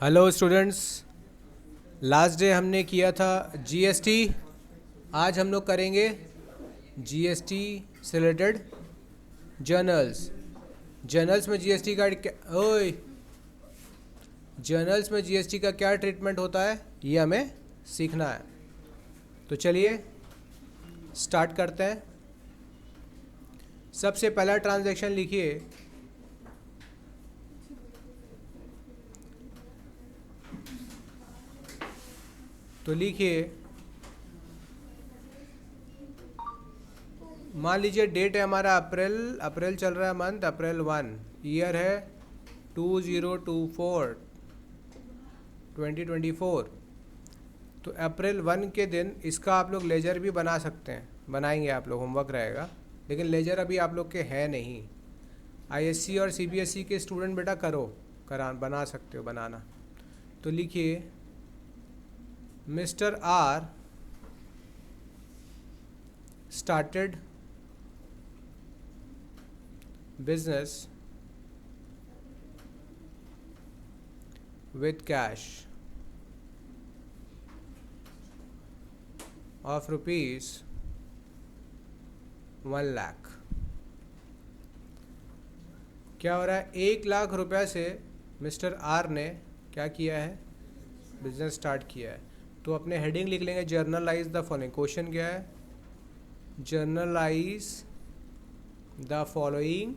Hello students. Last day हमने किया था जीएसटी। आज हम लोग करेंगे जीएसटी से रिलेटेड जर्नल्स। जर्नल्स में जीएसटी का जर्नल्स में जीएसटी का क्या ट्रीटमेंट होता है ये हमें सीखना है। तो चलिए स्टार्ट करते हैं। सबसे पहला ट्रांजैक्शन लिखिए। तो लिखिए, मान लीजिए डेट है हमारा अप्रैल चल रहा है, मंथ अप्रैल 1, ईयर है 2024। तो अप्रैल 1 के दिन इसका आप लोग लेजर भी बना सकते हैं, बनाएंगे आप लोग, होमवर्क रहेगा। लेकिन लेजर अभी आप लोग के है नहीं। आईएससी और सीबीएसई के स्टूडेंट बेटा बना सकते हो बनाना। तो लिखिए, mister R started business with cash of rupees 1 lakh। क्या हो रहा है, 1 लाख रुपया से मिस्टर आर ने क्या किया है, बिजनेस स्टार्ट किया है। तो अपने हेडिंग लिख लेंगे, जर्नलाइज द फॉलोइंग। क्वेश्चन क्या है, generalized the following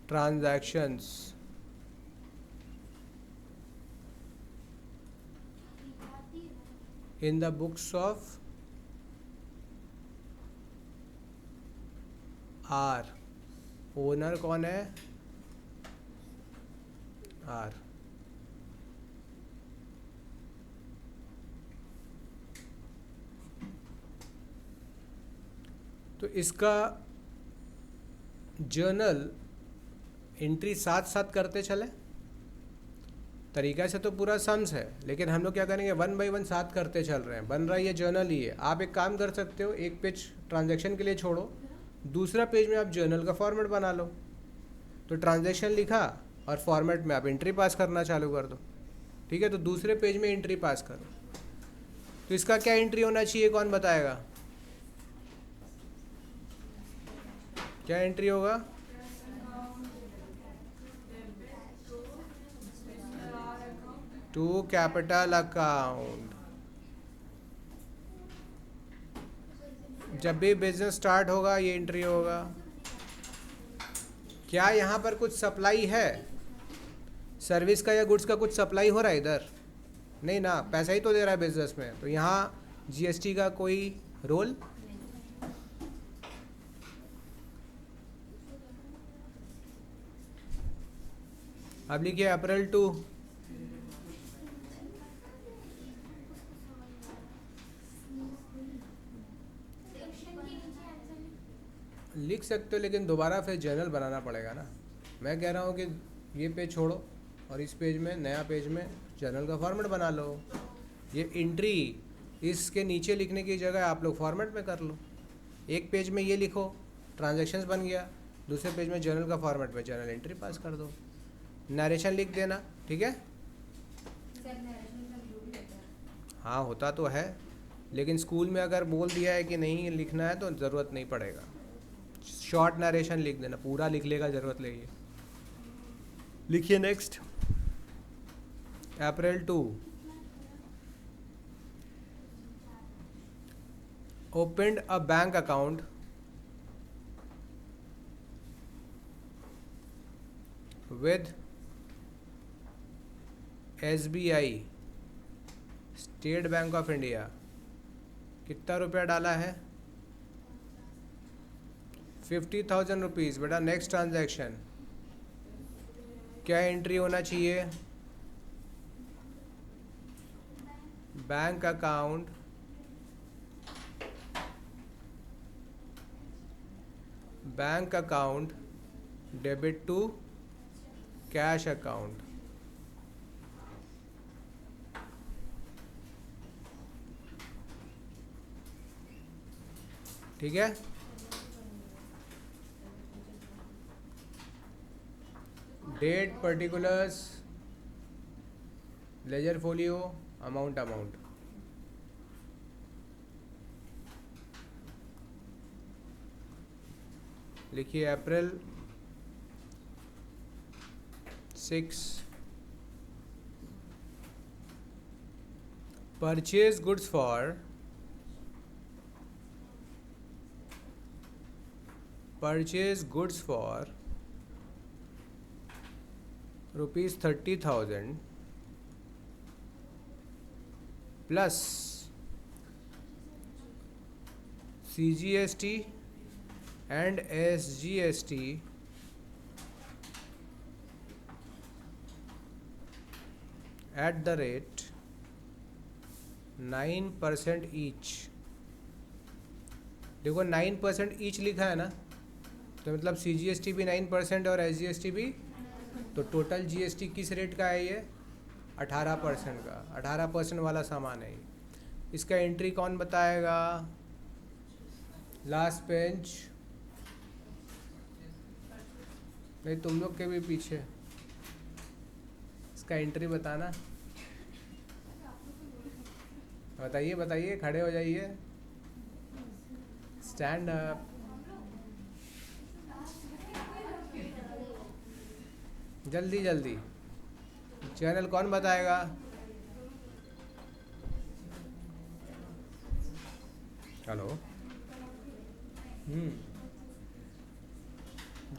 transactions in the books of R। Owner कौन है, R। तो इसका जर्नल एंट्री साथ साथ करते चले। तरीका से तो पूरा सम्स है, लेकिन हम लोग क्या करेंगे, 1 बाई 1 साथ करते चल रहे हैं। बन रहा है ये जर्नल ही है। आप एक काम कर सकते हो, एक पेज ट्रांजैक्शन के लिए छोड़ो, दूसरा पेज में आप जर्नल का फॉर्मेट बना लो। तो ट्रांजैक्शन लिखा और फॉर्मेट में आप एंट्री पास करना चालू कर दो। ठीक है, तो दूसरे पेज में एंट्री पास करो। तो इसका क्या एंट्री होना चाहिए, कौन बताएगा, क्या एंट्री होगा। To capital account. जब भी बिजनेस स्टार्ट होगा ये एंट्री होगा। क्या यहाँ पर कुछ सप्लाई है, सर्विस का या गुड्स का कुछ सप्लाई हो रहा है इधर, नहीं ना, पैसा ही तो दे रहा है बिजनेस में। तो यहाँ जीएसटी का कोई रोल। अब लिखिए अप्रैल 2। लिख सकते हो, लेकिन दोबारा फिर जर्नल बनाना पड़ेगा ना। मैं कह रहा हूँ कि ये पेज छोड़ो और इस पेज में, नया पेज में जर्नल का फॉर्मेट बना लो। ये एंट्री इसके नीचे लिखने की जगह आप लोग फॉर्मेट में कर लो। एक पेज में ये लिखो, ट्रांजैक्शंस बन गया, दूसरे पेज में जर्नल का फॉर्मेट में जर्नल एंट्री पास कर दो, नरेशन लिख देना। ठीक है, हाँ होता तो है, लेकिन स्कूल में अगर बोल दिया है कि नहीं लिखना है तो ज़रूरत नहीं पड़ेगा। शॉर्ट नरेशन लिख देना, पूरा लिख लेगा ज़रूरत नहीं है। लिखिए next, April 2 opened a bank account with SBI, state bank of India. कितना रुपया डाला है, 50,000 रुपीज़। बेटा नेक्स्ट ट्रांजैक्शन क्या एंट्री होना चाहिए, bank account debit to cash account. ठीक है, date, particulars, ledger folio, amount. लिखिए April 6 purchase goods for ₹30,000 plus CGST and SGST at the rate 9% each. देखो 9% ईच लिखा है ना, तो मतलब CGST भी 9% और SGST भी, तो टोटल GST किस रेट का है ये? 18% का। 18% वाला सामान है ये। इसका एंट्री कौन बताएगा? लास्ट पेज, नहीं तुम लोग के भी पीछे, इसका एंट्री बताना। बताइए, खड़े हो जाइए, स्टैंड अप। जल्दी चैनल कौन बताएगा? हेलो।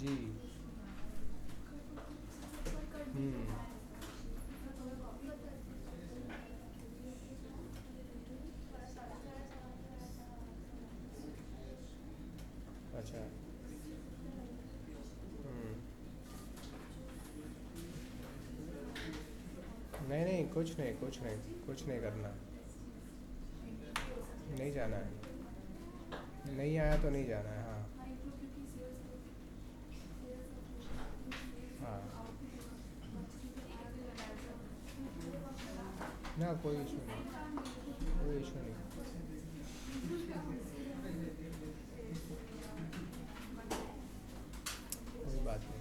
जी। अच्छा। नहीं, कुछ नहीं करना, नहीं जाना है, नहीं आया तो नहीं जाना है। हाँ ना, कोई इशू नहीं। कोई बात नहीं।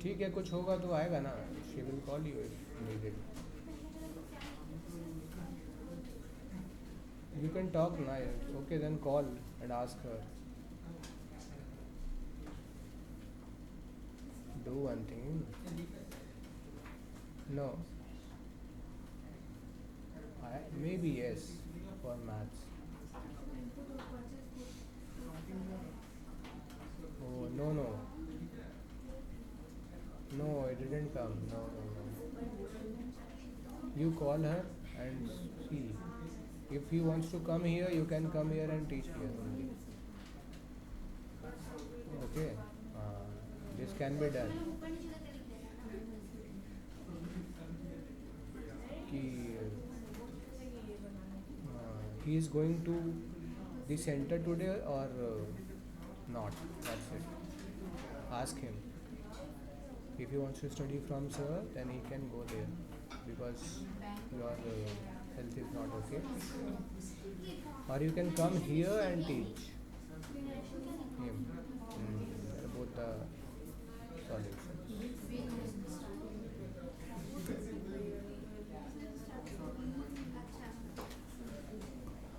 ठीक है, कुछ होगा तो आएगा ना, she will call you immediately. You can talk now. Okay, then call and ask her. Do one thing. No. Maybe yes for maths. Oh no. No, it didn't come. No. You call her and see. If he wants to come here, you can come here and teach here only. Okay, this can be done. He is going to the center today or not? That's it. Ask him. If he wants to study from sir, then he can go there, because your health is not okay. Or you can come here and teach him. Both the solutions.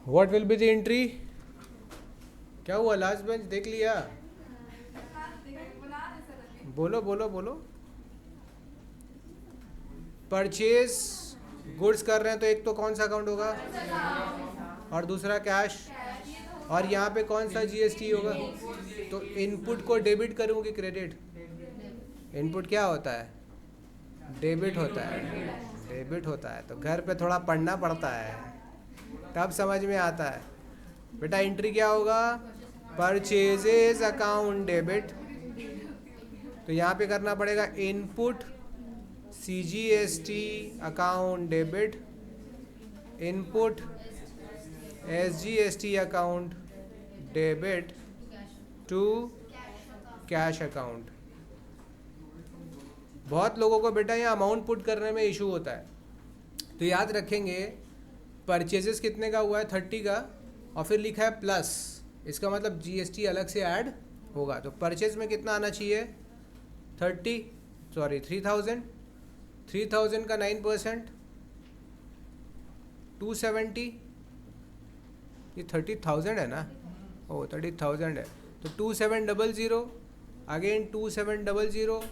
What will be the entry? क्या हुआ? Last bench देख लिया? बोलो। Purchase goods कर रहे हैं तो एक तो कौन सा अकाउंट होगा, और दूसरा कैश, और यहाँ पे कौन सा GST होगा? तो इनपुट को डेबिट करूँ कि क्रेडिट? इनपुट क्या होता है? डेबिट होता है। तो घर पे थोड़ा पढ़ना पड़ता है, तब समझ में आता है। बेटा एंट्री क्या होगा? Purchases account debit. तो यहाँ पे करना पड़ेगा input CGST account debit, input SGST account debit to cash account. बहुत लोगों को बेटा यहाँ अमाउंट पुट करने में इशू होता है, तो याद रखेंगे परचेजेस कितने का हुआ है? 30 का, और फिर लिखा है प्लस, इसका मतलब GST अलग से ऐड होगा। तो परचेज में कितना आना चाहिए? 3000 का 9%, 270, ये 30,000 है ना? ओ 30,000 है, तो 2700, again 2700,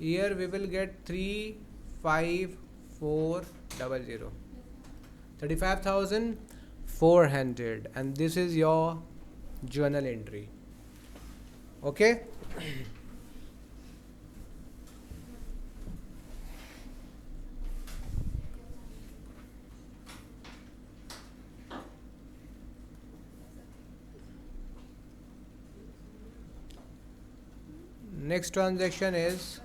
here we will get 35400, 35,400, and this is your journal entry. Okay. Next transaction is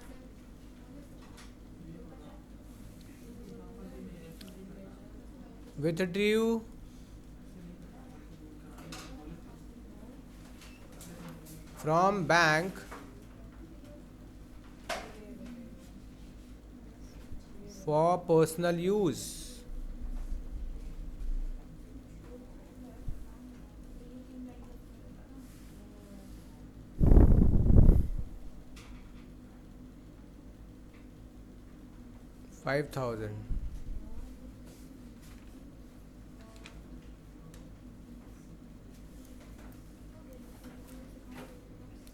withdrew from bank for personal use. $5,000.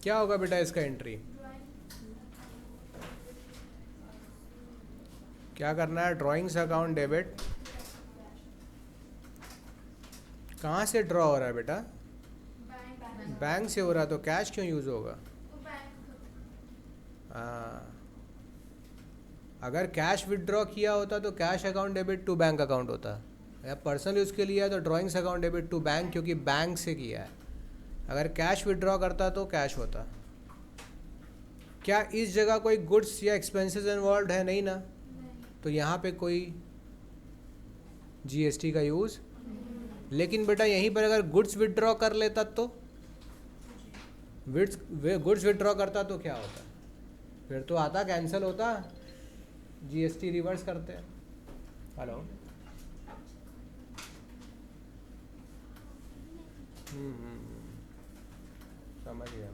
क्या होगा बेटा इसका एंट्री? क्या करना है? Drawings account debit. कहाँ से ड्रॉ हो रहा है बेटा? बैंक से हो रहा है, तो कैश क्यों यूज होगा? अगर कैश विदड्रॉ किया होता तो cash account debit to bank account होता, या पर्सनल यूज़ के लिए है तो drawings account debit to bank, क्योंकि बैंक से किया है। अगर कैश विदड्रॉ करता तो कैश होता। क्या इस जगह कोई गुड्स या एक्सपेंसेस इन्वॉल्व है? नहीं ना, तो यहाँ पे कोई जीएसटी का यूज़। लेकिन बेटा यहीं पर अगर गुड्स विदड्रॉ कर लेता तो, गुड्स विदड्रॉ करता तो क्या होता? फिर तो आता, कैंसिल होता, जीएसटी रिवर्स करते हैं। हेलो, समझ गया।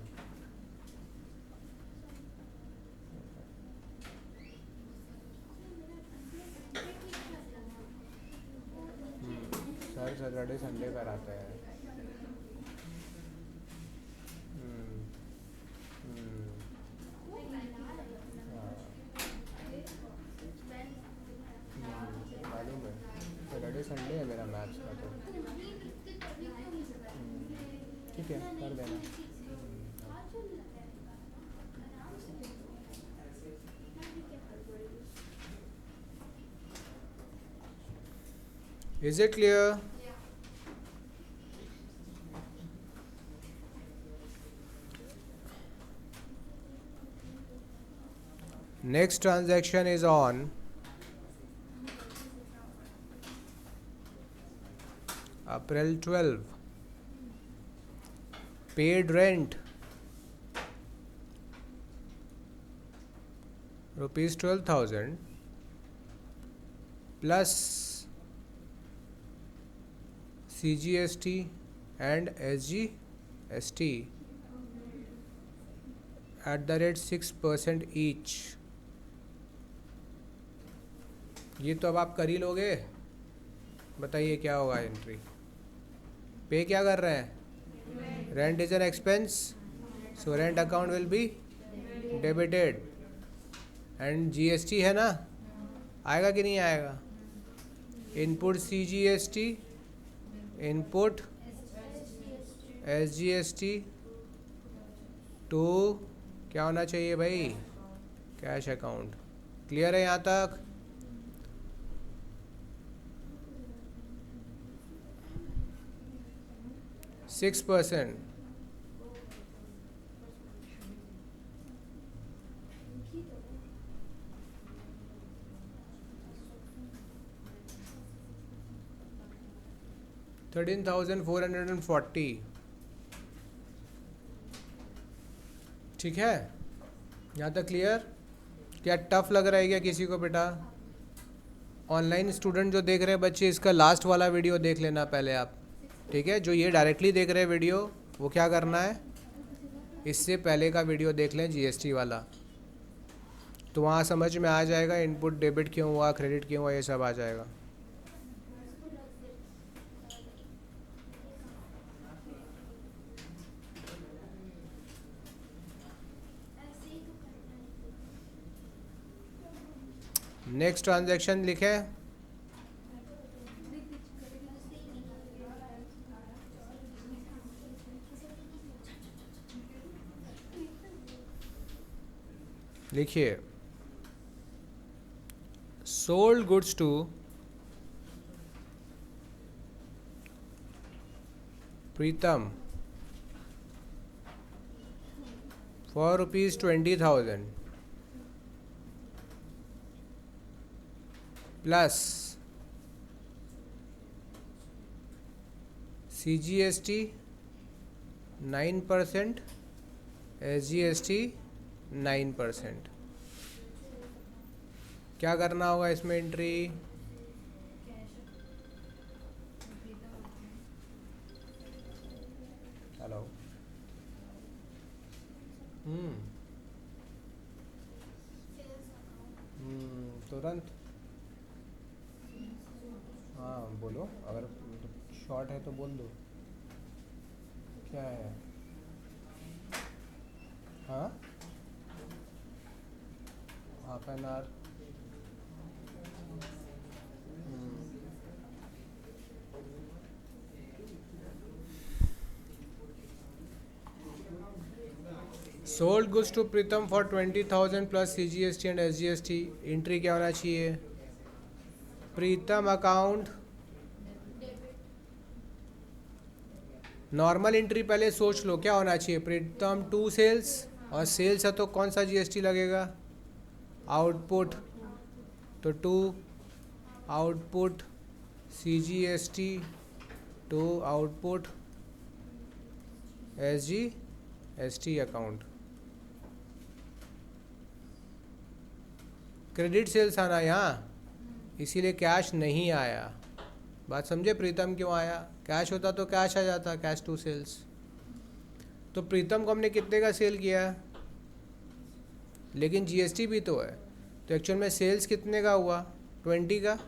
सर सैटरडे संडे कराते हैं। मालूम है, सैटरडे संडे है मेरा मैथ्स का, तो ठीक है, कर देना। Is it clear? Next transaction is on April 12. Paid rent rupees 12,000 plus CGST and SGST at the rate 6% each. ये तो अब आप कर ही लोगे। बताइए क्या होगा एंट्री? पे क्या कर रहे हैं? Rent is an expense, so rent account will be debited. And GST है ना, आएगा कि नहीं आएगा? Input CGST, input SGST to क्या होना चाहिए भाई? Cash account. क्लियर है यहाँ तक? %6। $13,440। ठीक है, यहाँ तक क्लियर? क्या टफ लग रहा है क्या किसी को बेटा? ऑनलाइन स्टूडेंट जो देख रहे हैं बच्चे, इसका लास्ट वाला वीडियो देख लेना पहले आप, ठीक है? जो ये डायरेक्टली देख रहे हैं वीडियो, वो क्या करना है? इससे पहले का वीडियो देख लें जीएसटी वाला, तो वहाँ समझ में आ जाएगा इनपुट डेबिट क्यों हुआ, क्रेडिट क्यों हुआ, ये सब आ जाएगा। नेक्स्ट ट्रांजैक्शन लिखे, लिखिए sold goods to Pritam for ₹20,000 plus CGST 9%, SGST 9%। क्या करना होगा इसमें एंट्री? हेलो, तुरंत, हाँ बोलो, अगर शॉर्ट है तो बोल दो क्या है। हाँ, half an hour. Sold goods to Pritam for 20,000 plus CGST and SGST। Entry क्या होना चाहिए? प्रीतम अकाउंट, नॉर्मल एंट्री पहले सोच लो क्या होना चाहिए। प्रीतम टू सेल्स, और सेल्स है तो कौन सा GST लगेगा? आउटपुट, तो to output CGST, to output SGST account. Credit sales आना यहाँ, इसीलिए कैश नहीं आया। बात समझे? प्रीतम क्यों आया? कैश होता तो कैश आ जाता, कैश टू सेल्स। तो प्रीतम को हमने कितने का सेल किया, लेकिन GST भी तो है, तो एक्चुअल में सेल्स कितने का हुआ? 20 का।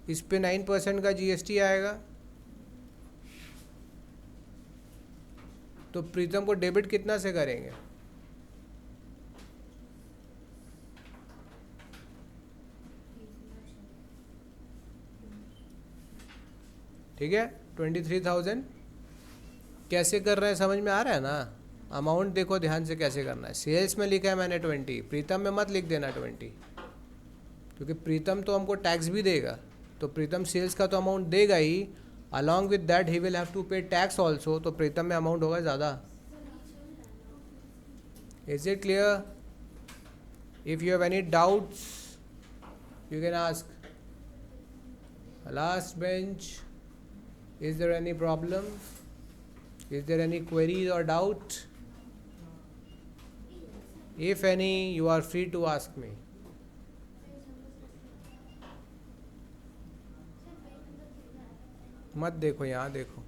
इस पे 9% का GST आएगा, तो प्रीतम को डेबिट कितना से करेंगे? ठीक है, 23,000 कैसे कर रहे हैं समझ में आ रहा है ना? अमाउंट देखो ध्यान से कैसे करना है। सेल्स में लिखा है मैंने 20, प्रीतम में मत लिख देना 20, क्योंकि प्रीतम तो हमको टैक्स भी देगा, तो प्रीतम सेल्स का तो अमाउंट देगा ही, along with that he will have to pay tax also, तो प्रीतम में अमाउंट होगा ज़्यादा। Is it clear? If you have any doubts you can ask. Last bench, is there any problem? Is there any queries or doubt? If any, you are free to ask me. मत देखो, यहाँ देखो,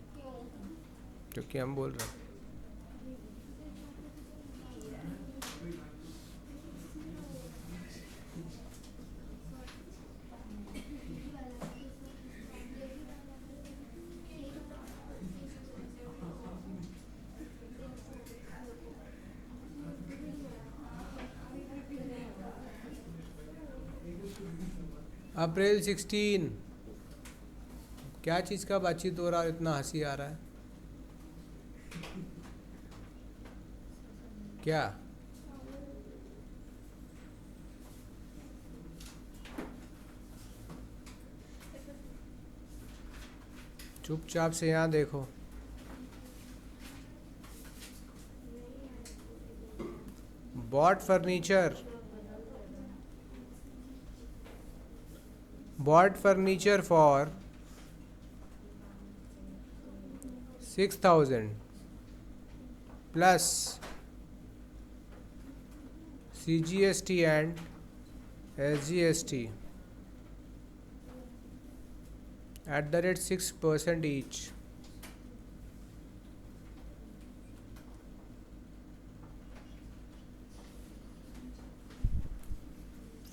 क्योंकि हम बोल रहे हैं। अप्रैल 16, क्या चीज़ का बातचीत हो रहा है, इतना हंसी आ रहा है क्या? चुपचाप से यहाँ देखो। Bought furniture, bought furniture for 6,000 plus CGST and SGST at the rate 6% each।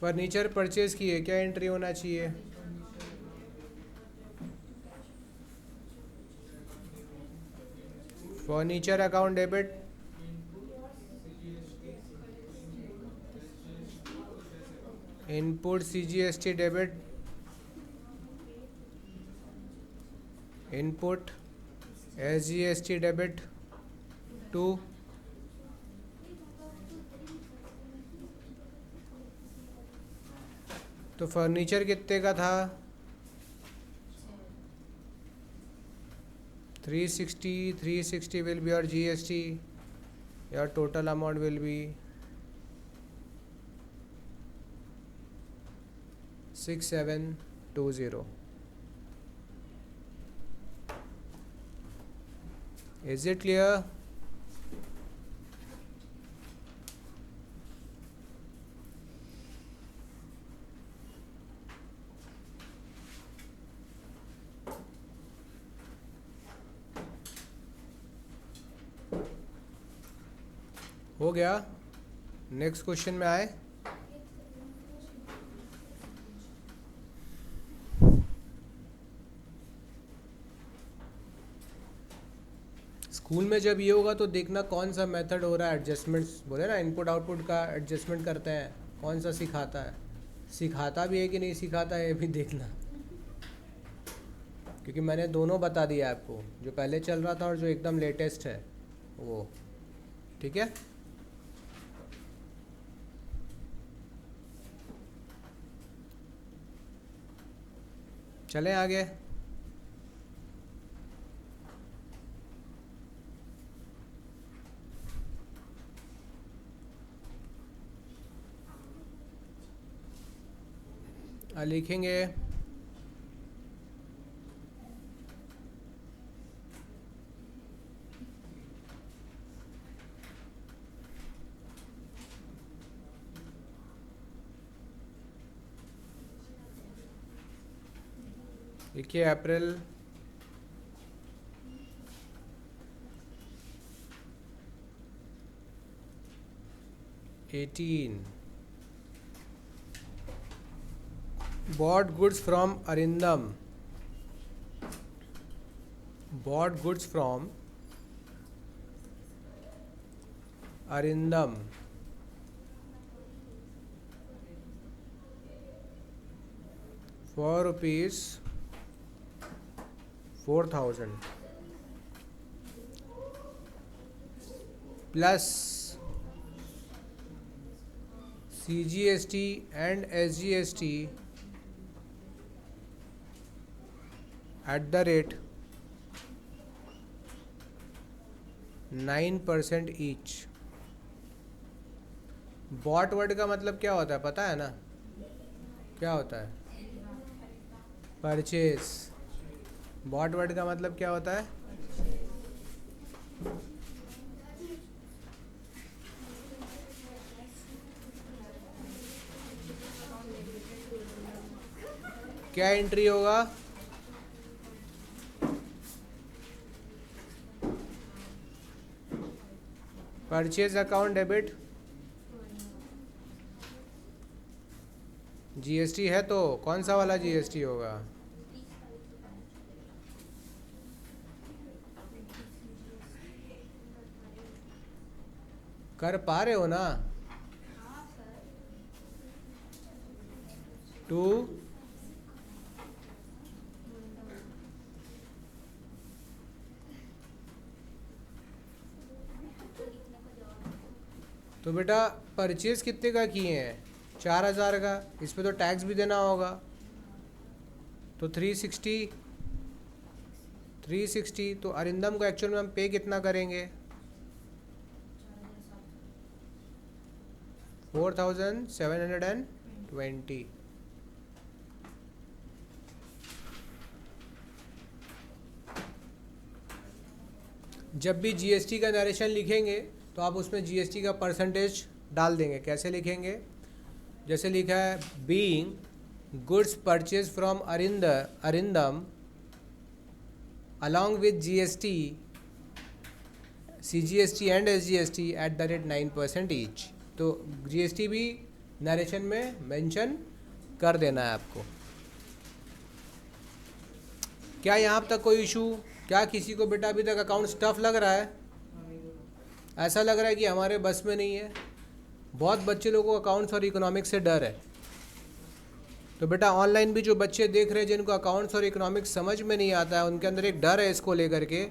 Furniture purchase किए, क्या एंट्री होना चाहिए? Furniture account debit, input CGST debit, input SGST debit to तो फर्नीचर कितने का था? 360. 360 will be your GST. Your total amount will be 6720. Is it clear? हो गया? नेक्स्ट क्वेश्चन में आए। स्कूल में जब ये होगा तो देखना कौन सा मेथड हो रहा है एडजस्टमेंट्स, बोले ना इनपुट आउटपुट का एडजस्टमेंट करते हैं, कौन सा सिखाता है, सिखाता भी है कि नहीं सिखाता है, ये भी देखना, क्योंकि मैंने दोनों बता दिया आपको, जो पहले चल रहा था और जो एकदम लेटेस्ट है वो। ठीक है, चलें आगे। लिखेंगे लिखिए अप्रैल 18 bought goods from Arindam, bought goods from Arindam for rupees 4,000 plus CGST and SGST at the rate 9% each। Bought word का मतलब क्या होता है पता है ना? क्या होता है? परचेज। बॉट वर्ड का मतलब क्या होता है? क्या एंट्री होगा? परचेज अकाउंट डेबिट, GST है तो कौन सा वाला GST होगा? कर पा रहे हो ना? टू तो बेटा परचेज कितने का किए हैं? 4,000 का। इस पे तो टैक्स भी देना होगा, तो 360 तो अरिंदम को एक्चुअल में हम पे कितना करेंगे? 4,720। जब भी GST का नरेशन लिखेंगे तो आप उसमें GST का परसेंटेज डाल देंगे। कैसे लिखेंगे? जैसे लिखा है being goods purchase from Arindam along with GST, CGST and SGST at the rate 9% each। तो GST भी नरेशन में मेंशन कर देना है आपको। क्या यहाँ तक कोई इशू? क्या किसी को बेटा अभी तक अकाउंट टफ लग रहा है? ऐसा लग रहा है कि हमारे बस में नहीं है? बहुत बच्चे लोगों को अकाउंट्स और इकोनॉमिक्स से डर है। तो बेटा ऑनलाइन भी जो बच्चे देख रहे हैं जिनको अकाउंट्स और इकोनॉमिक्स समझ में नहीं आता है, उनके अंदर एक डर है इसको लेकर के,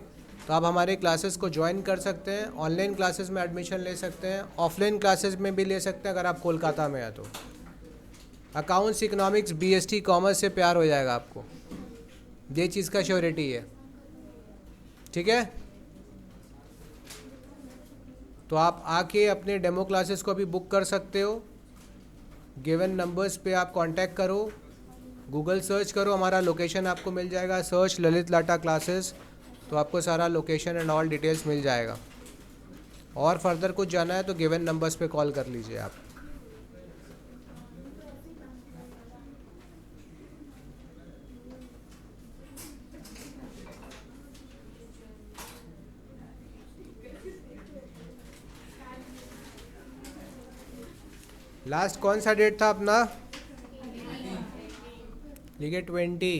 तो आप हमारे क्लासेस को ज्वाइन कर सकते हैं। ऑनलाइन क्लासेस में एडमिशन ले सकते हैं, ऑफलाइन क्लासेस में भी ले सकते हैं अगर आप कोलकाता में हैं तो। अकाउंट्स, इकोनॉमिक्स, बीएसटी, कॉमर्स से प्यार हो जाएगा आपको, ये चीज़ का श्योरिटी है। ठीक है, तो आप आके अपने डेमो क्लासेस को अभी बुक कर सकते हो। गिवन नंबर्स पे आप कांटेक्ट करो, गूगल सर्च करो, हमारा लोकेशन आपको मिल जाएगा, सर्च ललित लाटा क्लासेस, तो आपको सारा लोकेशन एंड ऑल डिटेल्स मिल जाएगा। और फर्दर कुछ जाना है तो गिवन नंबर्स पे कॉल कर लीजिए आप। लास्ट कौन सा डेट था अपना? लिखिए 20।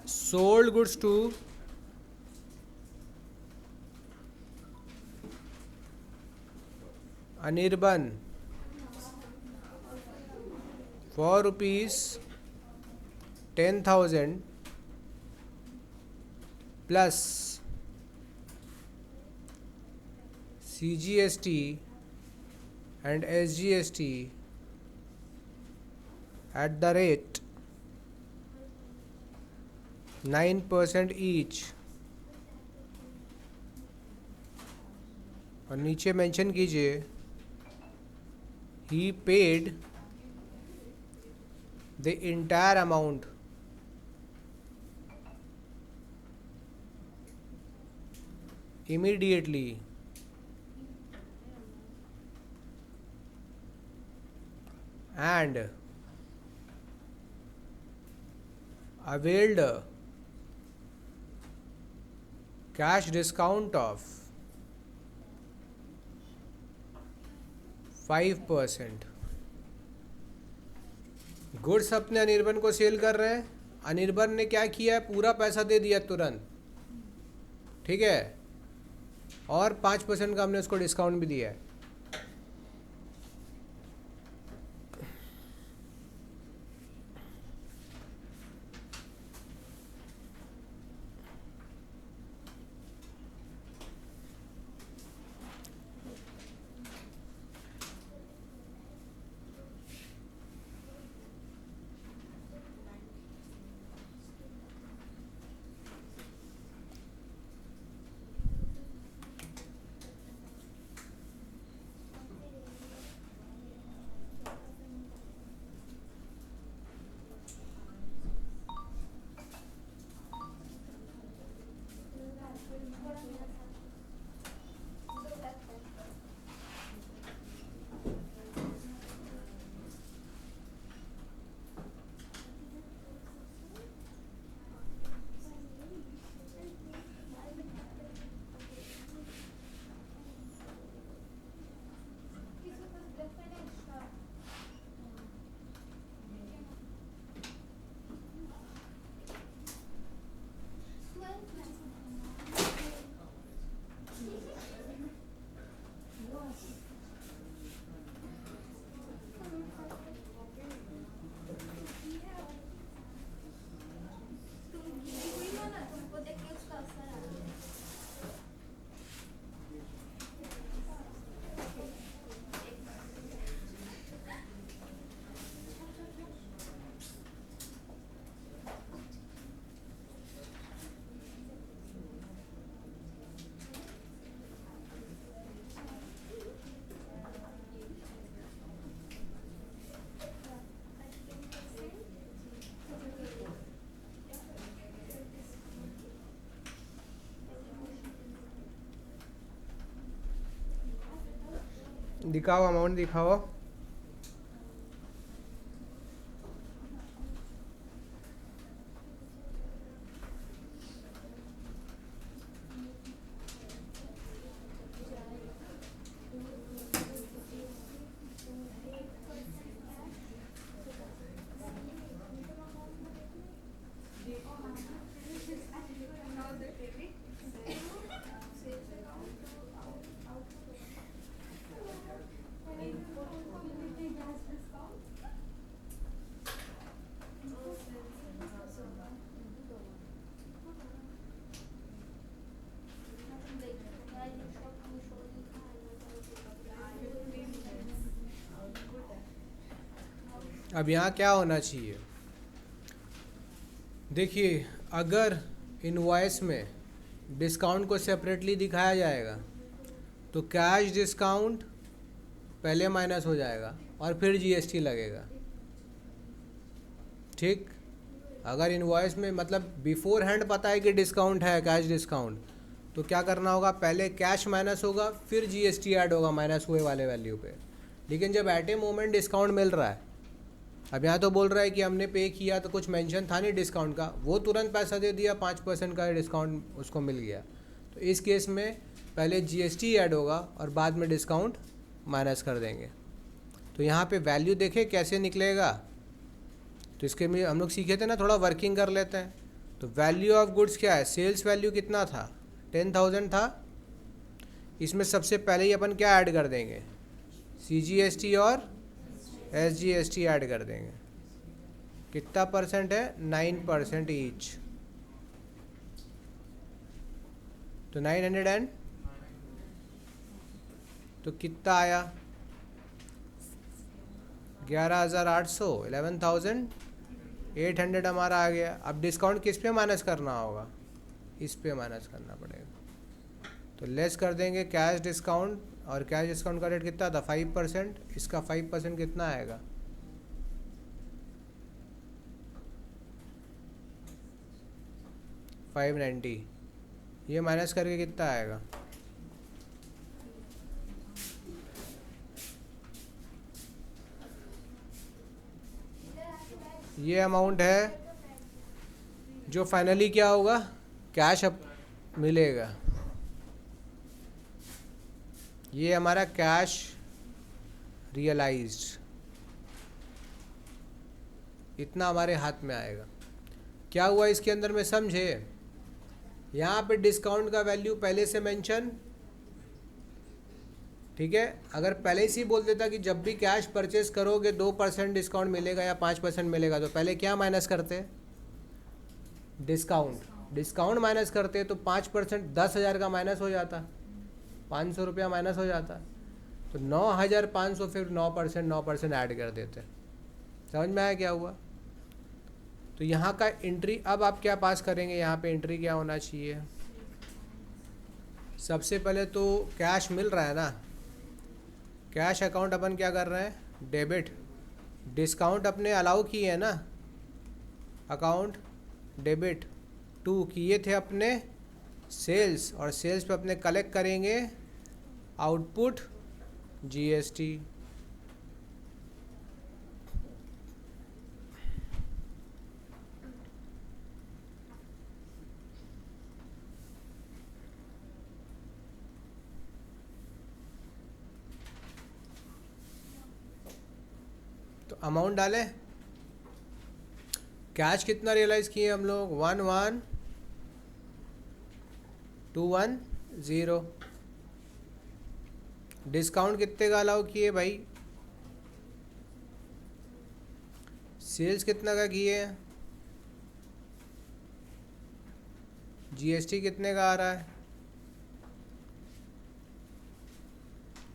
Sold goods to Anirban for ₹10,000 प्लस CGST and SGST at the rate 9% each। और नीचे मेंशन कीजिए he paid the entire amount immediately and availed cash discount of 5%। Goods अपने अनिर्बन को सेल कर रहे हैं, अनिर्बन ने क्या किया है, पूरा पैसा दे दिया तुरंत, ठीक है, और 5% का हमने उसको डिस्काउंट भी दिया है। दिखाओ, अमाउंट दिखाओ। अब यहाँ क्या होना चाहिए, देखिए अगर इनवॉइस में डिस्काउंट को सेपरेटली दिखाया जाएगा तो कैश डिस्काउंट पहले माइनस हो जाएगा और फिर जीएसटी लगेगा, ठीक। अगर इनवॉइस में मतलब बिफोर हैंड पता है कि डिस्काउंट है, कैश डिस्काउंट, तो क्या करना होगा, पहले कैश माइनस होगा फिर जीएसटी ऐड होगा माइनस हुए वाले वैल्यू पे। लेकिन जब एट ए मोमेंट डिस्काउंट मिल रहा है, अब यहाँ तो बोल रहा है कि हमने पे किया तो कुछ मेंशन था नहीं डिस्काउंट का, वो तुरंत पैसा दे दिया, 5% का डिस्काउंट उसको मिल गया, तो इस केस में पहले जीएसटी ऐड होगा और बाद में डिस्काउंट माइनस कर देंगे। तो यहाँ पे वैल्यू देखे कैसे निकलेगा, तो इसके में हम लोग सीखे थे ना, थोड़ा वर्किंग कर लेते हैं। तो वैल्यू ऑफ गुड्स क्या है, सेल्स वैल्यू कितना था, 10,000 था। इसमें सबसे पहले ही अपन क्या ऐड कर देंगे, सीजीएसटी और एसजीएसटी ऐड कर देंगे। कितना परसेंट है, 9% ईच, तो 900 एंड तो कितना आया, 11,800, 11,800 हमारा आ गया। अब डिस्काउंट किस पे माइनस करना होगा, इस पे माइनस करना पड़ेगा। तो लेस कर देंगे कैश डिस्काउंट, और कैश डिस्काउंट का रेट कितना था, 5%, इसका 5% कितना आएगा, 590, ये माइनस करके कितना आएगा, ये अमाउंट है जो फाइनली क्या होगा, कैश अप मिलेगा। ये हमारा कैश रियलाइज्ड, इतना हमारे हाथ में आएगा। क्या हुआ इसके अंदर में समझे, यहाँ पे डिस्काउंट का वैल्यू पहले से मेंशन, ठीक है। अगर पहले से ही बोल देता कि जब भी कैश परचेस करोगे 2% डिस्काउंट मिलेगा या 5% मिलेगा, तो पहले क्या माइनस करते, डिस्काउंट माइनस करते, तो 5% 10,000 का माइनस हो जाता, 500 रुपया माइनस हो जाता, तो 9,500 फिर 9% ऐड कर देते। समझ में आया क्या हुआ। तो यहाँ का एंट्री अब आप क्या पास करेंगे, यहाँ पे एंट्री क्या होना चाहिए, सबसे पहले तो कैश मिल रहा है ना, कैश अकाउंट अपन क्या कर रहे हैं, डेबिट। डिस्काउंट अपने अलाउ किए हैं ना, अकाउंट डेबिट टू किए थे अपने सेल्स, और सेल्स पे अपने कलेक्ट करेंगे आउटपुट जीएसटी। तो अमाउंट डालें, कैश कितना रियलाइज किए हम लोग, 11,210। डिस्काउंट कितने का अलाउ किए भाई, सेल्स कितना का किए, जीएसटी कितने का आ रहा है,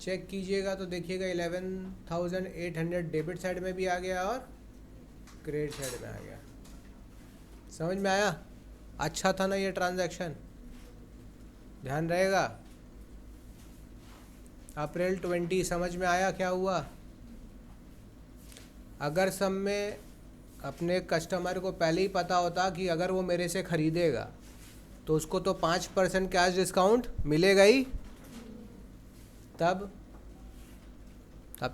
चेक कीजिएगा तो देखिएगा 11,800 डेबिट साइड में भी आ गया और क्रेडिट साइड में आ गया। समझ में आया, अच्छा था ना ये ट्रांजैक्शन, ध्यान रहेगा। अप्रैल 20 समझ में आया क्या हुआ। अगर सब में अपने कस्टमर को पहले ही पता होता कि अगर वो मेरे से ख़रीदेगा तो उसको तो 5% कैश डिस्काउंट मिलेगा ही, तब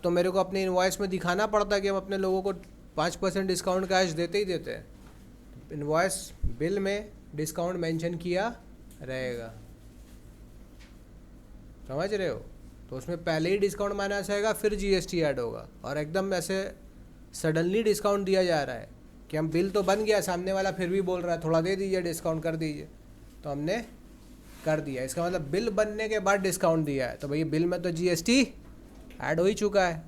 तो मेरे को अपने इनवॉइस में दिखाना पड़ता कि हम अपने लोगों को 5% डिस्काउंट कैश देते ही देते हैं। इनवॉइस बिल में डिस्काउंट मेंशन किया रहेगा, समझ रहे हो। तो उसमें पहले ही डिस्काउंट माइनस आएगा, फिर जीएसटी ऐड होगा, और एकदम ऐसे सडनली डिस्काउंट दिया जा रहा है कि हम बिल तो बन गया, सामने वाला फिर भी बोल रहा है थोड़ा दे दीजिए, डिस्काउंट कर दीजिए, तो हमने कर दिया। इसका मतलब बिल बनने के बाद डिस्काउंट दिया है, तो भाई बिल में तो जीएसटी ऐड हो ही चुका है।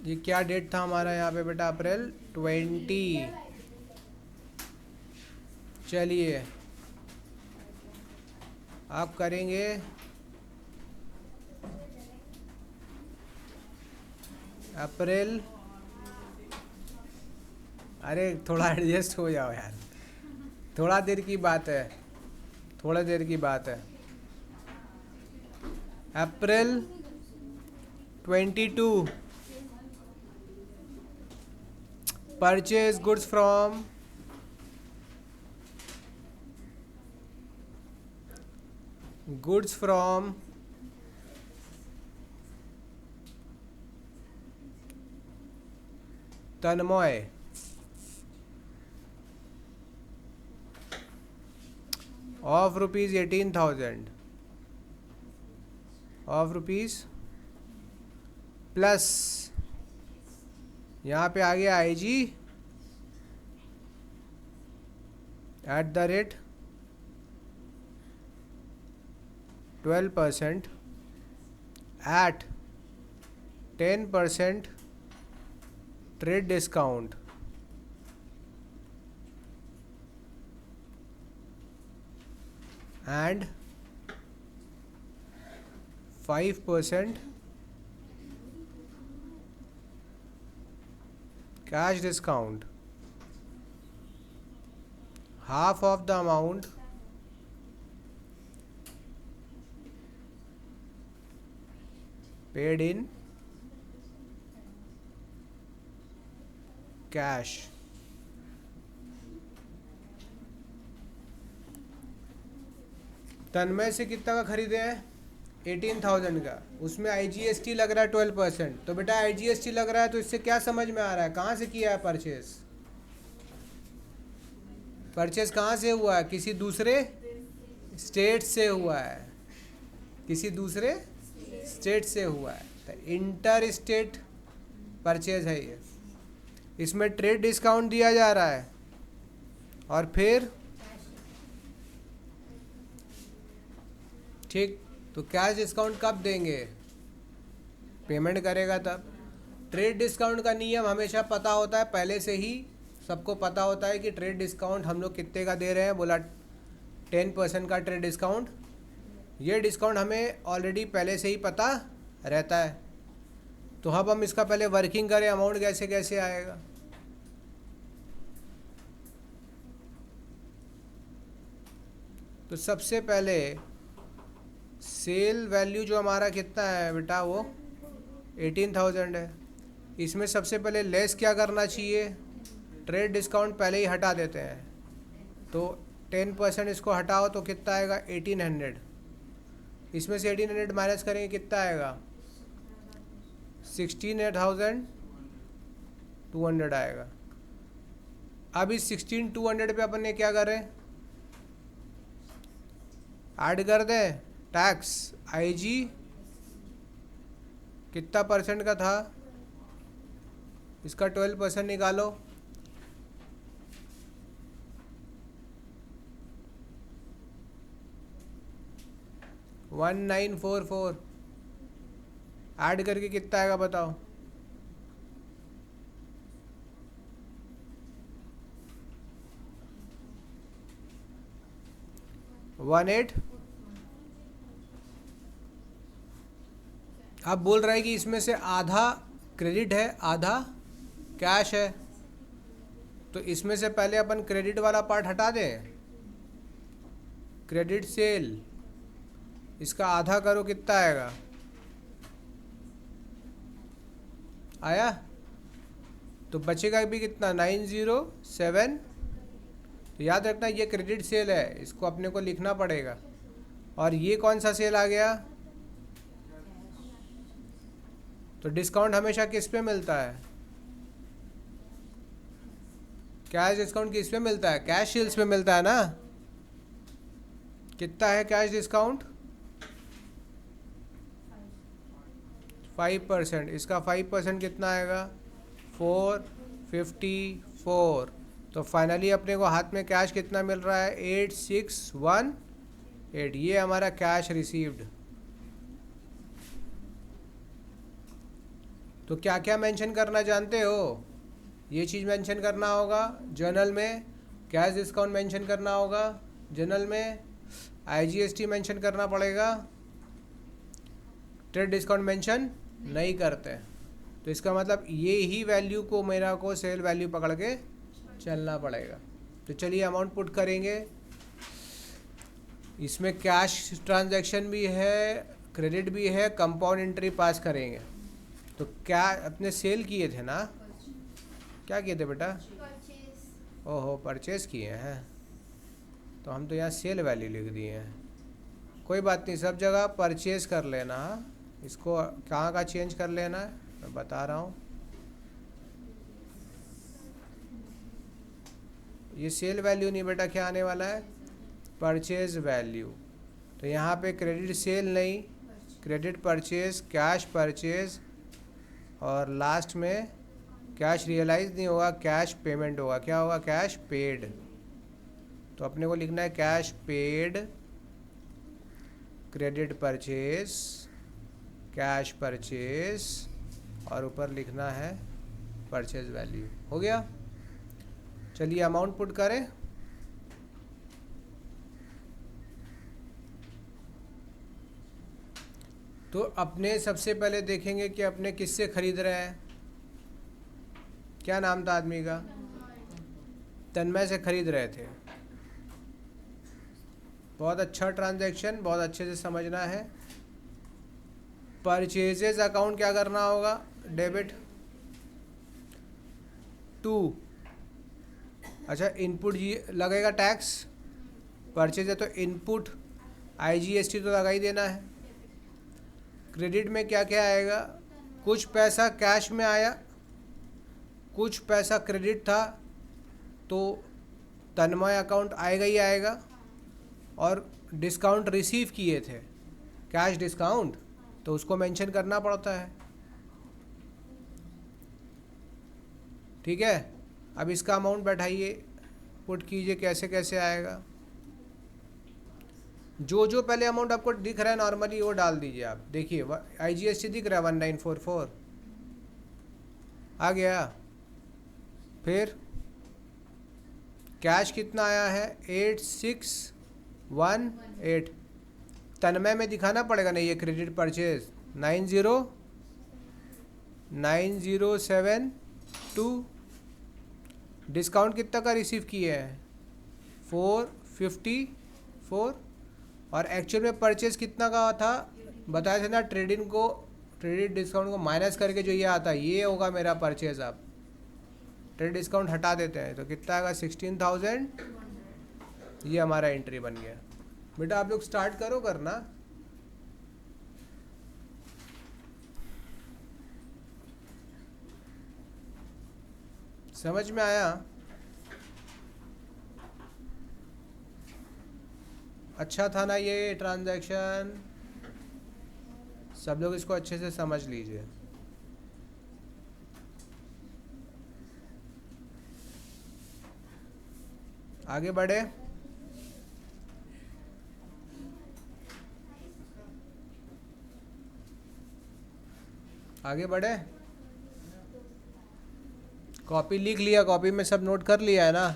ये क्या डेट था हमारा यहाँ पे बेटा, अप्रैल 20। चलिए आप करेंगे अप्रैल, अरे थोड़ा एडजस्ट हो जाओ यार, थोड़ा देर की बात है, थोड़ा देर की बात है। अप्रैल 22 purchase goods from Tanmay of rupees 18,000 of rupees plus यहाँ पे आ गया IG @ 12% at 10% trade discount and 5% cash discount. Half of the amount paid in cash. तन्मय से कितना का खरीदे हैं? 18,000 का, उसमें IGST लग रहा है 12%। तो बेटा IGST लग रहा है तो इससे क्या समझ में आ रहा है, कहाँ से किया है परचेस? परचेस कहाँ से हुआ है? किसी दूसरे स्टेट से हुआ है, किसी दूसरे स्टेट से हुआ है, तो इंटर स्टेट परचेज है ये। इसमें ट्रेड डिस्काउंट दिया जा रहा है और फिर ठीक, तो कैश डिस्काउंट कब देंगे? पेमेंट करेगा तब। ट्रेड डिस्काउंट का नियम हमेशा पता होता है, पहले से ही सबको पता होता है कि ट्रेड डिस्काउंट हम लोग कितने का दे रहे हैं। बोला 10% का ट्रेड डिस्काउंट, ये डिस्काउंट हमें ऑलरेडी पहले से ही पता रहता है। तो अब हम इसका पहले वर्किंग करें, अमाउंट कैसे कैसे आएगा। तो सबसे पहले सेल वैल्यू जो हमारा कितना है बेटा, वो 18,000 है। इसमें सबसे पहले लेस क्या करना चाहिए? ट्रेड डिस्काउंट पहले ही हटा देते हैं, तो 10% इसको हटाओ तो कितना आएगा? 1800। इसमें से 1800 माइनस करेंगे कितना आएगा? 16,200 आएगा। अब इस 16,200 पे अपन ने क्या करें? ऐड कर दें टैक्स। IG कितना परसेंट का था? इसका 12% निकालो। $1944 ऐड करके कितना आएगा बताओ? 18। अब बोल रहा है कि इसमें से आधा क्रेडिट है, आधा कैश है, तो इसमें से पहले अपन क्रेडिट वाला पार्ट हटा दें। क्रेडिट सेल, इसका आधा करो कितना आएगा? आया? तो बचेगा भी कितना? 907। तो याद रखना ये क्रेडिट सेल है, इसको अपने को लिखना पड़ेगा। और ये कौन सा सेल आ गया? तो डिस्काउंट हमेशा किस पे मिलता है? कैश डिस्काउंट किस पे मिलता है? कैश सेल्स पे मिलता है ना। कितना है कैश डिस्काउंट? 5%। इसका 5% कितना आएगा? 454। तो फाइनली अपने को हाथ में कैश कितना मिल रहा है? 8618। ये हमारा कैश रिसीव्ड। तो क्या क्या मेंशन करना जानते हो? ये चीज़ मेंशन करना होगा जर्नल में, कैश डिस्काउंट मेंशन करना होगा जर्नल में, IGST मेंशन करना पड़ेगा। ट्रेड डिस्काउंट मेंशन नहीं करते। तो इसका मतलब ये ही वैल्यू को मेरा को सेल वैल्यू पकड़ के चलना पड़ेगा। तो चलिए अमाउंट पुट करेंगे। इसमें कैश ट्रांजैक्शन भी है, क्रेडिट भी है, कंपाउंड एंट्री पास करेंगे। तो क्या अपने सेल किए थे ना, क्या किए थे बेटा? ओहो, परचेज किए हैं। तो हम तो यहाँ सेल वैल्यू लिख दिए हैं। कोई बात नहीं, सब जगह परचेज कर लेना। इसको कहाँ का चेंज कर लेना है मैं बता रहा हूँ। ये सेल वैल्यू नहीं बेटा, क्या आने वाला है? Purchase value. तो यहाँ पे क्रेडिट सेल नहीं, क्रेडिट परचेज, कैश परचेज, और लास्ट में कैश रियलाइज नहीं होगा, कैश पेमेंट होगा। क्या होगा? Cash paid. तो अपने को लिखना है cash paid, credit purchase, cash purchase, और ऊपर लिखना है परचेज वैल्यू। हो गया? चलिए अमाउंट पुट करें। तो अपने सबसे पहले देखेंगे कि अपने किससे खरीद रहे हैं। क्या नाम था आदमी का? तन्मय से खरीद रहे थे। बहुत अच्छा ट्रांजैक्शन, बहुत अच्छे से समझना है। परचेजेस अकाउंट क्या करना होगा? डेबिट टू, अच्छा इनपुट जी लगेगा टैक्स, परचेज है तो इनपुट आईजीएसटी तो लगा ही देना है। क्रेडिट में क्या क्या आएगा? कुछ पैसा कैश में आया, कुछ पैसा क्रेडिट था, तो तन्मय अकाउंट आएगा ही आएगा। और डिस्काउंट रिसीव किए थे, कैश डिस्काउंट, तो उसको मेंशन करना पड़ता है। ठीक है, अब इसका अमाउंट बैठाइए, पुट कीजिए, कैसे कैसे आएगा। जो जो पहले अमाउंट आपको दिख रहा है नॉर्मली वो डाल दीजिए आप। देखिए आईजीएसटी दिख रहा है 1944 आ गया। फिर कैश कितना आया है? 8618। तन्मय में दिखाना पड़ेगा नहीं, ये क्रेडिट परचेज 90,9072। डिस्काउंट कितना का रिसीव किए हैं? 454। और एक्चुअल में परचेज कितना का था बताया था ना? ट्रेडिंग को, क्रेडिट डिस्काउंट को माइनस करके जो ये आता है ये होगा मेरा परचेज। आप ट्रेड डिस्काउंट हटा देते हैं तो कितना आएगा? 16,000। ये हमारा एंट्री बन गया। बेटा आप लोग स्टार्ट करो करना। समझ में आया? अच्छा था ना ये ट्रांजैक्शन? सब लोग इसको अच्छे से समझ लीजिए। आगे बढ़े। आगे बढ़े। कॉपी लिख लिया? कॉपी में सब नोट कर लिया है ना?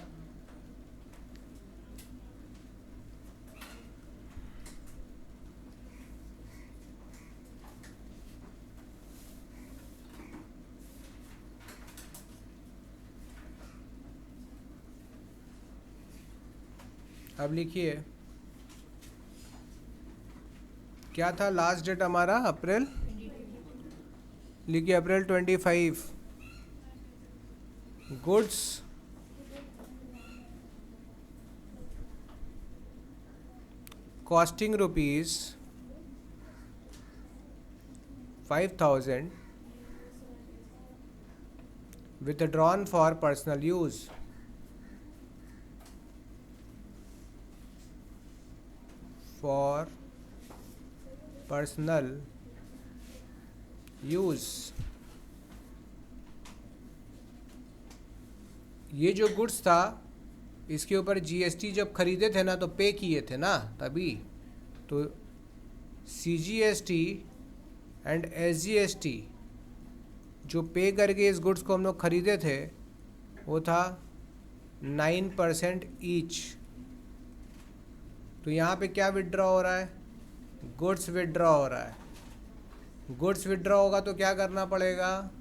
अब लिखिए, क्या था लास्ट डेट हमारा? अप्रैल। लिखिए अप्रैल 25। Goods costing rupees 5,000 withdrawn for personal use। for personal use। ये जो गुड्स था इसके ऊपर जीएसटी जब खरीदे थे ना तो पे किए थे ना तभी, तो सीजीएसटी एंड एसजीएसटी जो पे करके इस गुड्स को हम लोग खरीदे थे वो था 9% ईच। तो यहाँ पे क्या विड्रॉ हो रहा है? गुड्स विड्रॉ हो रहा है। गुड्स विड्रॉ होगा तो क्या करना पड़ेगा?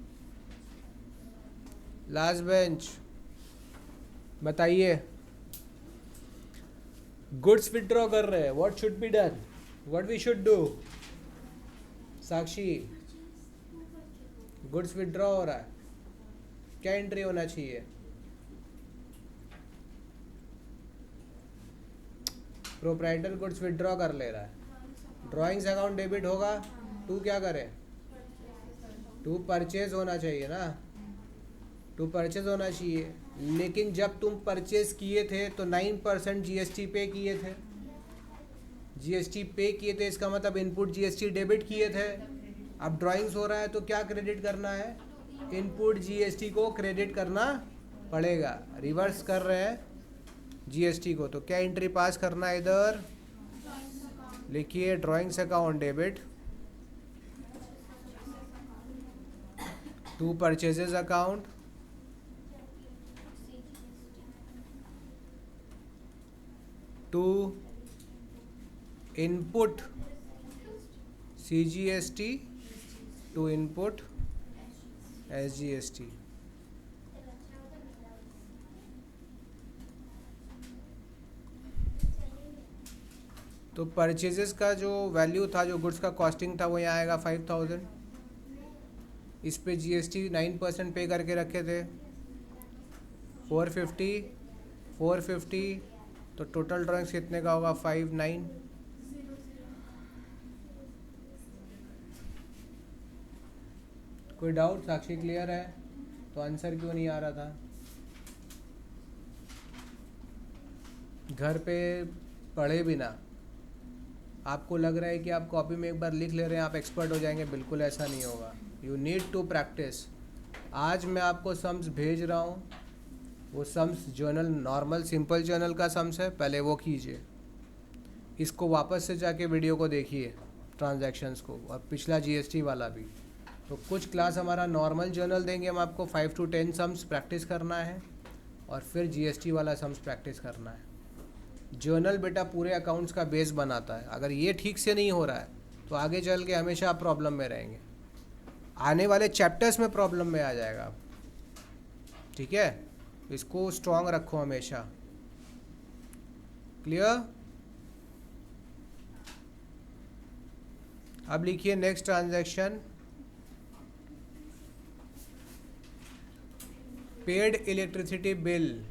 लास्ट बेंच, बताइए। गुड्स विड्रॉ कर रहे हैं, what should be done, what we should do. Sakshi, goods withdraw हो रहा है, क्या एंट्री होना चाहिए? प्रोप्राइटर गुड्स विड्रॉ कर ले रहा है, ड्राइंग्स अकाउंट डेबिट होगा, टू क्या करे, टू परचेज होना चाहिए ना, टू परचेज होना चाहिए। लेकिन जब तुम परचेज किए थे तो 9% जीएसटी पे किए थे, जीएसटी पे किए थे, इसका मतलब इनपुट जीएसटी डेबिट किए थे। अब ड्राइंग्स हो रहा है तो क्या क्रेडिट करना है, इनपुट जीएसटी को क्रेडिट करना पड़ेगा, रिवर्स कर रहे हैं जीएसटी को। तो क्या एंट्री पास करना है इधर, लिखिए drawings account debit to purchases account to input CGST to input SGST. तो परचेजेस का जो वैल्यू था, जो गुड्स का कॉस्टिंग था, वो यहाँ आएगा 5000। इस पे जीएसटी 9% पे करके रखे थे, 450, तो टोटल ड्राइंग्स कितने का होगा, 59। कोई डाउट? साक्षी क्लियर है? तो आंसर क्यों नहीं आ रहा था? घर पे पढ़े बिना आपको लग रहा है कि आप कॉपी में एक बार लिख ले रहे हैं आप एक्सपर्ट हो जाएंगे, बिल्कुल ऐसा नहीं होगा। You need to practice. आज मैं आपको सम्स भेज रहा हूँ, वो sums journal, normal simple journal का सम्स है, पहले वो कीजिए। इसको वापस से जाके वीडियो को देखिए, ट्रांजैक्शंस को, और पिछला जीएसटी वाला भी। तो कुछ क्लास हमारा नॉर्मल जर्नल देंगे हम आपको, 5 to 10 सम्स प्रैक्टिस करना है, और फिर जीएसटी वाला सम्स प्रैक्टिस करना है। जर्नल बेटा पूरे अकाउंट्स का बेस बनाता है, अगर ये ठीक से नहीं हो रहा है तो आगे चल के हमेशा आप प्रॉब्लम में रहेंगे, आने वाले चैप्टर्स में प्रॉब्लम में आ जाएगा आप। ठीक है, इसको स्ट्रॉन्ग रखो हमेशा। क्लियर? अब लिखिए next transaction, paid electricity bill.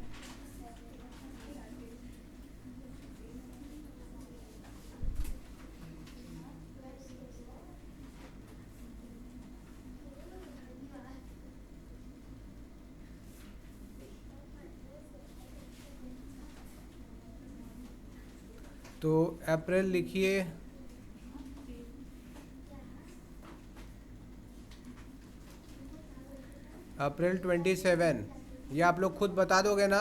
तो अप्रैल लिखिए, अप्रैल 27, ये आप लोग खुद बता दोगे ना।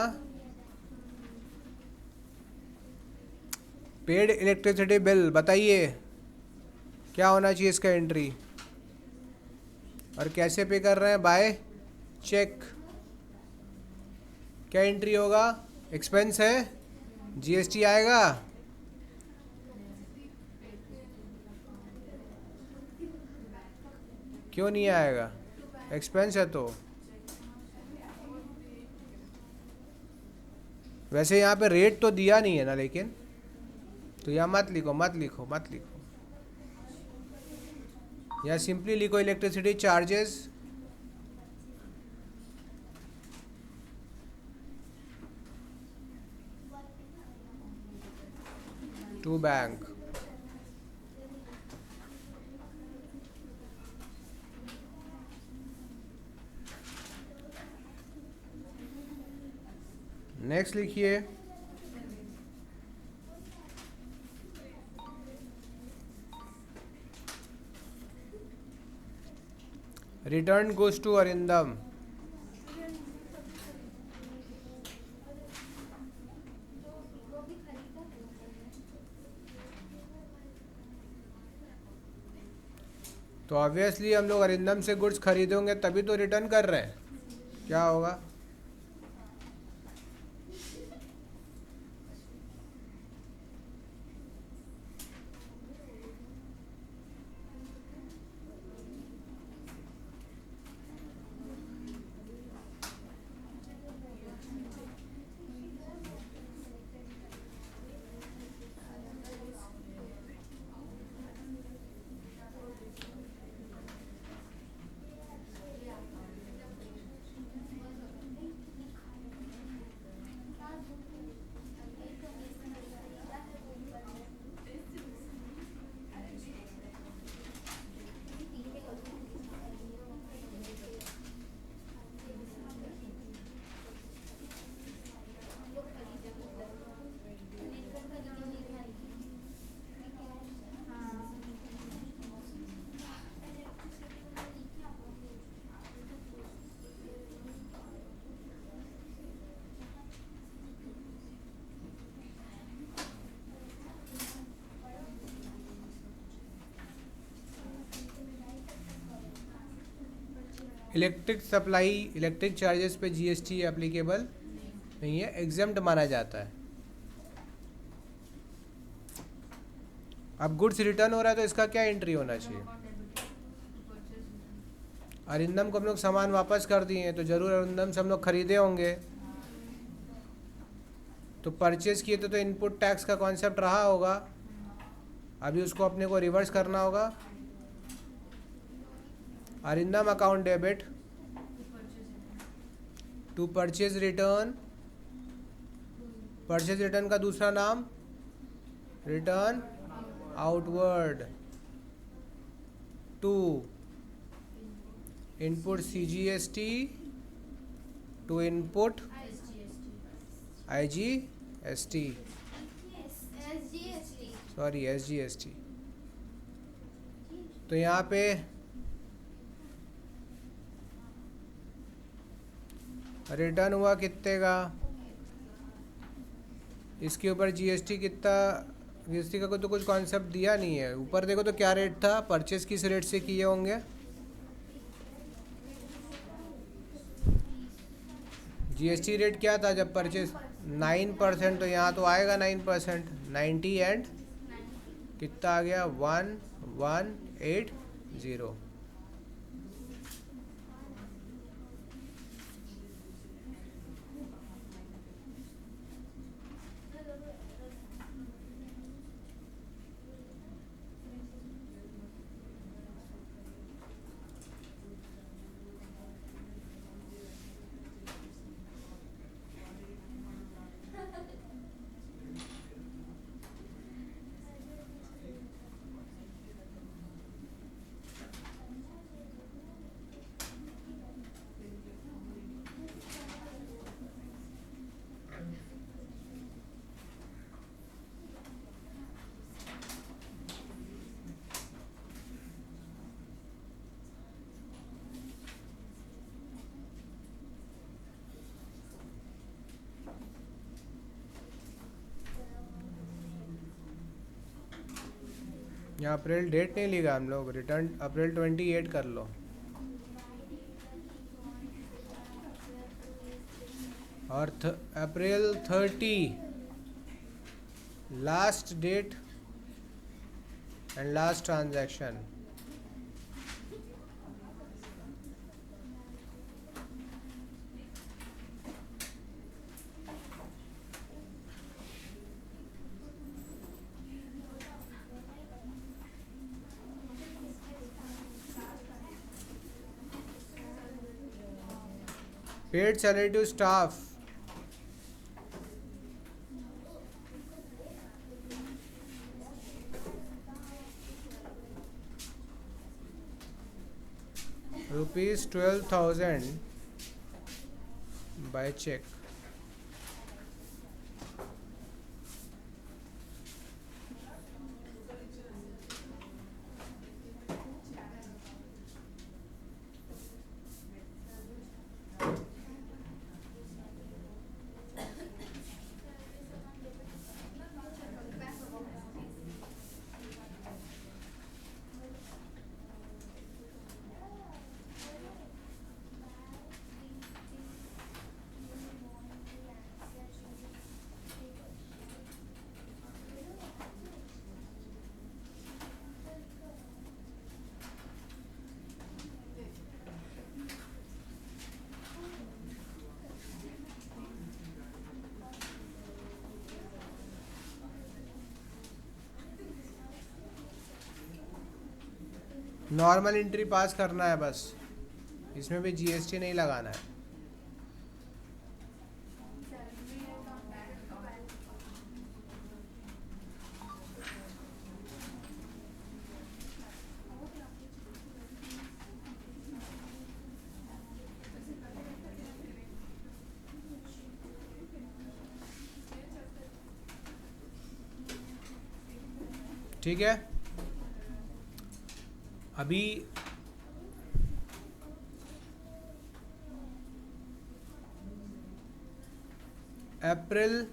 पेड इलेक्ट्रिसिटी बिल बताइए क्या होना चाहिए इसका एंट्री, और कैसे पे कर रहे हैं, बाय चेक। क्या एंट्री होगा, एक्सपेंस है, जीएसटी आएगा, क्यों नहीं आएगा, एक्सपेंस है तो। वैसे यहाँ पे रेट तो दिया नहीं है ना, लेकिन तो यहाँ मत लिखो, मत लिखो, मत लिखो, या सिंपली लिखो electricity charges to bank. Next लिखिए, रिटर्न गोज टू अरिंदम। तो ऑब्वियसली हम लोग अरिंदम से गुड्स खरीदेंगे तभी तो रिटर्न कर रहे हैं, क्या होगा, इलेक्ट्रिक सप्लाई, इलेक्ट्रिक चार्जेस पे जीएसटी एप्लीकेबल नहीं है, एग्जम्प्ट माना जाता है। अब गुड्स रिटर्न हो रहा है तो इसका क्या एंट्री होना चाहिए? अरिंदम को हम लोग सामान वापस कर दिए हैं तो जरूर अरिंदम से हम लोग खरीदे होंगे, तो परचेज किए तो इनपुट टैक्स का कॉन्सेप्ट रहा होगा, अभी उसको अपने को रिवर्स करना होगा। Arindam account debit to purchase return, purchase return का दूसरा नाम return outward to input CGST to input IGST, sorry SGST. तो यहाँ पे रिटर्न हुआ कितने का, इसके ऊपर जीएसटी कितना, जीएसटी का तो कुछ कॉन्सेप्ट दिया नहीं है। ऊपर देखो तो क्या रेट था, परचेज किस रेट से किए होंगे, जीएसटी रेट क्या था जब परचेज 9%, तो यहाँ तो आएगा 9%, 90 एंड कितना आ गया 1180। यहाँ अप्रैल डेट नहीं लिखा हम लोग, रिटर्न अप्रैल 28 कर लो, और April 30 last date and last transaction. Paid salary to staff, ₹12,000 by check। Normal entry pass करना है बस, इसमें भी जीएसटी नहीं लगाना है। ठीक है, अभी अप्रैल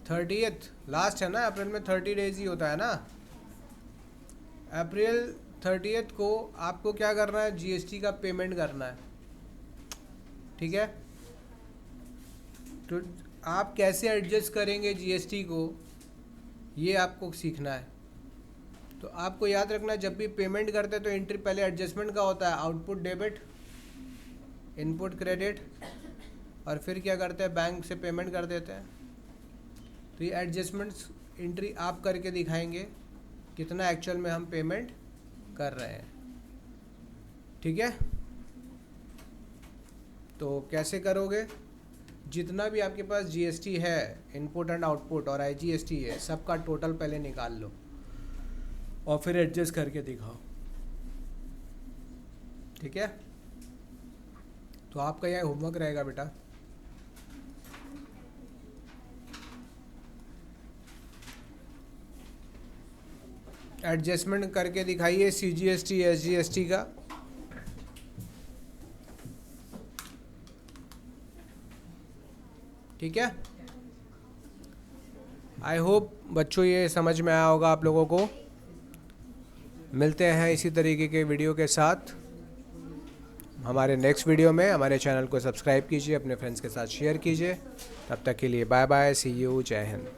30th लास्ट है ना, अप्रैल में 30 डेज ही होता है ना। अप्रैल 30th को आपको क्या करना है, जीएसटी का पेमेंट करना है, ठीक है। तो आप कैसे एडजस्ट करेंगे जीएसटी को, ये आपको सीखना है। तो आपको याद रखना है, जब भी पेमेंट करते हैं तो एंट्री पहले एडजस्टमेंट का होता है, आउटपुट डेबिट, इनपुट क्रेडिट, और फिर क्या करते हैं, बैंक से पेमेंट कर देते हैं। तो ये एडजस्टमेंट्स एंट्री आप करके दिखाएंगे कितना एक्चुअल में हम पेमेंट कर रहे हैं, ठीक है। तो कैसे करोगे, जितना भी आपके पास जीएसटी है, इनपुट एंड आउटपुट और आईजीएसटी है, सबका टोटल पहले निकाल लो और फिर एडजस्ट करके दिखाओ, ठीक है। तो आपका यह होमवर्क रहेगा बेटा। एडजस्टमेंट करके दिखाइए सीजीएसटी एसजीएसटी का। ठीक है, आई होप बच्चों ये समझ में आया होगा आप लोगों को। मिलते हैं इसी तरीके के वीडियो के साथ हमारे नेक्स्ट वीडियो में। हमारे चैनल को सब्सक्राइब कीजिए, अपने फ्रेंड्स के साथ शेयर कीजिए। तब तक के लिए बाय बाय, सी यू, जय हिंद।